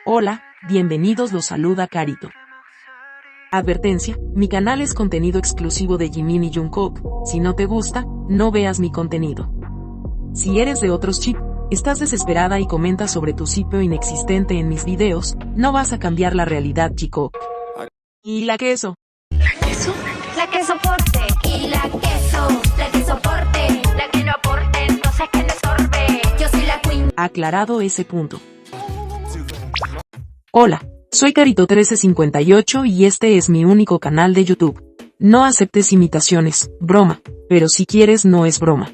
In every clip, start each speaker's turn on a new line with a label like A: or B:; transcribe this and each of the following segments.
A: Hola, bienvenidos, los saluda Carito. Advertencia, mi canal es contenido exclusivo de Jimin y Jungkook, si no te gusta, no veas mi contenido. Si eres de otros chip, estás desesperada y comentas sobre tu sitio inexistente en mis videos, no vas a cambiar la realidad, chico. ¿Y la queso?
B: ¿La queso? La que soporte. Y la que soporte. La que no aporte, entonces que le sorbe. Yo soy la queen.
A: Aclarado ese punto. Hola, soy Carito1358 y este es mi único canal de YouTube. No aceptes imitaciones, broma, pero si quieres no es broma.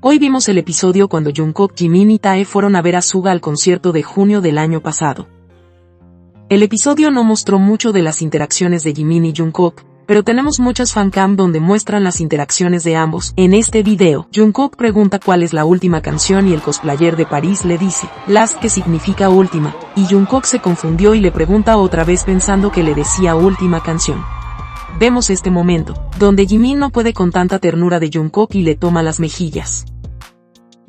A: Hoy vimos el episodio cuando Jungkook, Jimin y Tae fueron a ver a Suga al concierto de junio del año pasado. El episodio no mostró mucho de las interacciones de Jimin y Jungkook, pero tenemos muchas fancam donde muestran las interacciones de ambos. En este video, Jungkook pregunta cuál es la última canción y el cosplayer de París le dice, Last, que significa última, y Jungkook se confundió y le pregunta otra vez pensando que le decía última canción. Vemos este momento, donde Jimin no puede con tanta ternura de Jungkook y le toma las mejillas.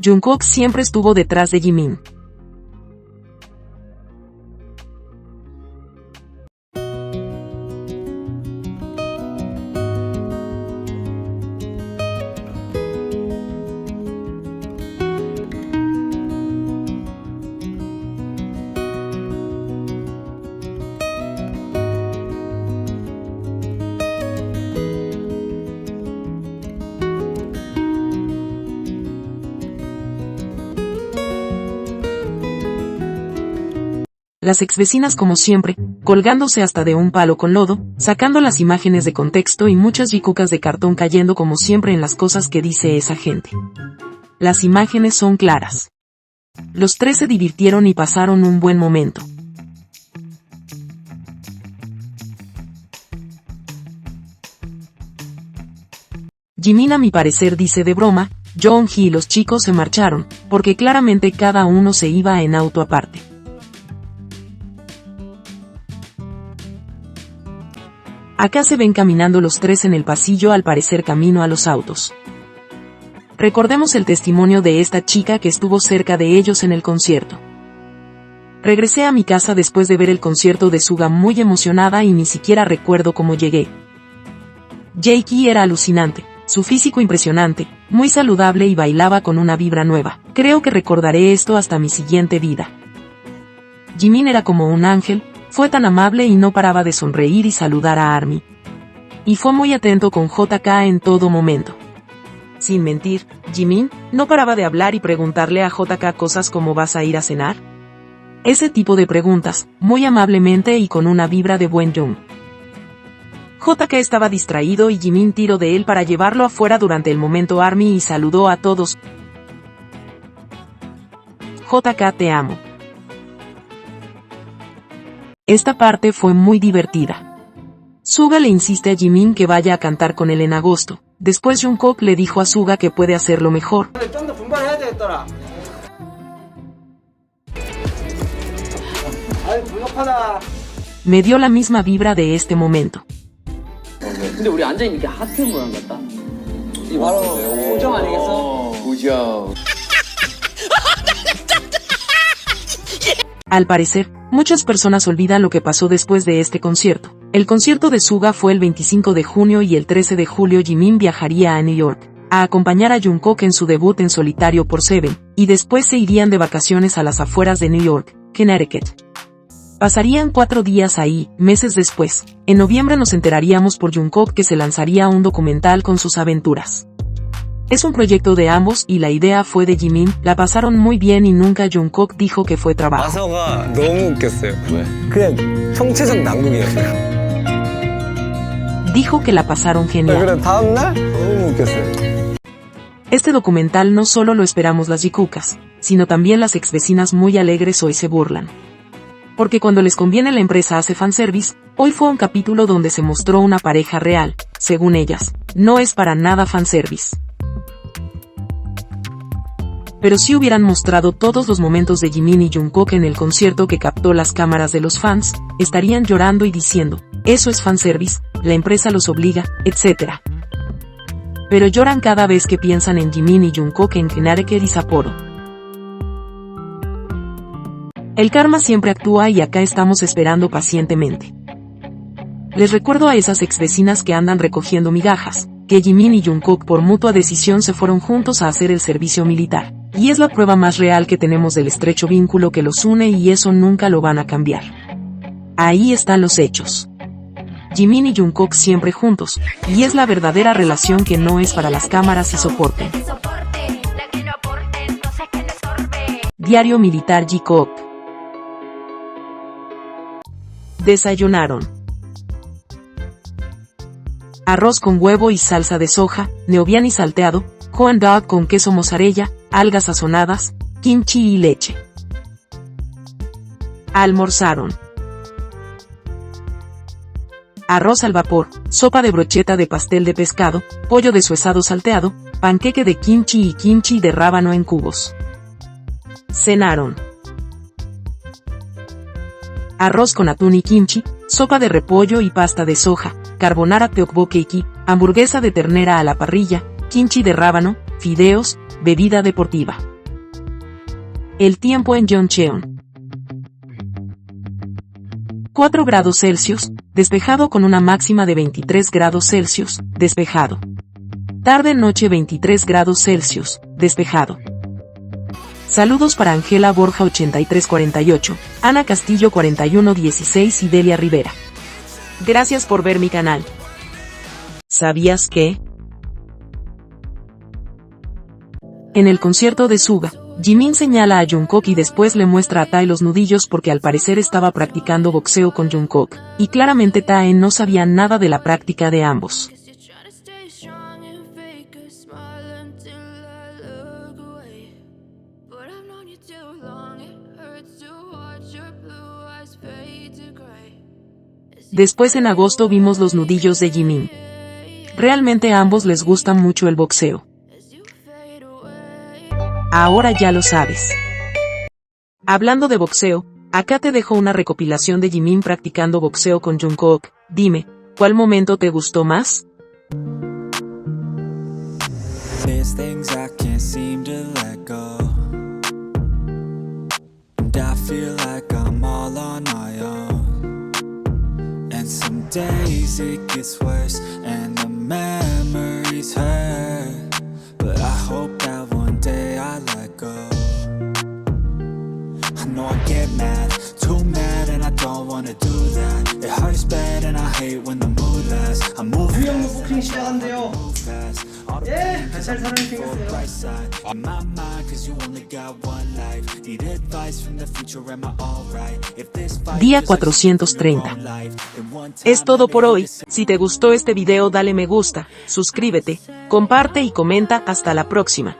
A: Jungkook siempre estuvo detrás de Jimin. Las exvecinas como siempre, colgándose hasta de un palo con lodo, sacando las imágenes de contexto y muchas jikukas de cartón cayendo como siempre en las cosas que dice esa gente. Las imágenes son claras. Los tres se divirtieron y pasaron un buen momento. Jimin a mi parecer dice de broma, Jonghyun y los chicos se marcharon, porque claramente cada uno se iba en auto aparte. Acá se ven caminando los tres en el pasillo, al parecer camino a los autos. Recordemos el testimonio de esta chica que estuvo cerca de ellos en el concierto. Regresé a mi casa después de ver el concierto de Suga muy emocionada y ni siquiera recuerdo cómo llegué. Jaeki era alucinante, su físico impresionante, muy saludable y bailaba con una vibra nueva. Creo que recordaré esto hasta mi siguiente vida. Jimin era como un ángel. Fue tan amable y no paraba de sonreír y saludar a ARMY. Y fue muy atento con JK en todo momento. Sin mentir, Jimin no paraba de hablar y preguntarle a JK cosas como ¿vas a ir a cenar? Ese tipo de preguntas, muy amablemente y con una vibra de buen Jung. JK estaba distraído y Jimin tiró de él para llevarlo afuera durante el momento ARMY y saludó a todos. JK, te amo. Esta parte fue muy divertida. Suga le insiste a Jimin que vaya a cantar con él en agosto. Después Jungkook le dijo a Suga que puede hacerlo mejor. Me dio la misma vibra de este momento. Al parecer, muchas personas olvidan lo que pasó después de este concierto. El concierto de Suga fue el 25 de junio y el 13 de julio Jimin viajaría a New York, a acompañar a Jungkook en su debut en solitario por Seven, y después se irían de vacaciones a las afueras de New York, Connecticut. Pasarían 4 días ahí. Meses después, en noviembre nos enteraríamos por Jungkook que se lanzaría un documental con sus aventuras. Es un proyecto de ambos y la idea fue de Jimin. La pasaron muy bien y nunca Jungkook dijo que fue trabajo. Dijo que la pasaron genial. Este documental no solo lo esperamos las jikukas, sino también las exvecinas muy alegres hoy se burlan. Porque cuando les conviene la empresa hace fanservice. Hoy fue un capítulo donde se mostró una pareja real, según ellas, no es para nada fanservice. Pero si hubieran mostrado todos los momentos de Jimin y Jungkook en el concierto que captó las cámaras de los fans, estarían llorando y diciendo, eso es fanservice, la empresa los obliga, etc. Pero lloran cada vez que piensan en Jimin y Jungkook en Connecticut y Sapporo. El karma siempre actúa y acá estamos esperando pacientemente. Les recuerdo a esas ex vecinas que andan recogiendo migajas, que Jimin y Jungkook por mutua decisión se fueron juntos a hacer el servicio militar. Y es la prueba más real que tenemos del estrecho vínculo que los une y eso nunca lo van a cambiar. Ahí están los hechos. Jimin y Jungkook siempre juntos, y es la verdadera relación que no es para las cámaras y soporte. Diario Militar J-Coop. Desayunaron. Arroz con huevo y salsa de soja, neobiani salteado, corn dog con queso mozzarella, algas sazonadas, kimchi y leche. Almorzaron. Arroz al vapor, sopa de brocheta de pastel de pescado, pollo deshuesado salteado, panqueque de kimchi y kimchi de rábano en cubos. Cenaron. Arroz con atún y kimchi, sopa de repollo y pasta de soja, carbonara tteokbokki, hamburguesa de ternera a la parrilla, kimchi de rábano, fideos, bebida deportiva. El tiempo en Yeoncheon. 4 grados Celsius, despejado con una máxima de 23 grados Celsius, despejado. Tarde-noche 23 grados Celsius, despejado. Saludos para Angela Borja 8348, Ana Castillo 4116 y Delia Rivera. Gracias por ver mi canal. ¿Sabías que? En el concierto de Suga, Jimin señala a Jungkook y después le muestra a Tae los nudillos porque al parecer estaba practicando boxeo con Jungkook, y claramente Tae no sabía nada de la práctica de ambos. Después en agosto vimos los nudillos de Jimin. Realmente a ambos les gusta mucho el boxeo. Ahora ya lo sabes. Hablando de boxeo, acá te dejo una recopilación de Jimin practicando boxeo con Jungkook. Dime, ¿cuál momento te gustó más?
C: Days it gets worse and the memories hurt, but I hope that one day I let go. I know I get mad, too mad, and I don't wanna do that. It hurts bad and I hate when the mood lasts. I move fast,
D: 부킹 시작한대요. 예, 잘 사랑해주세요.
C: in my mind, cause you only got one life. Need advice from the future, am I alright? If this fight
A: Día 430. Es todo por hoy. Si te gustó este video dale me gusta, suscríbete, comparte y comenta. Hasta la próxima.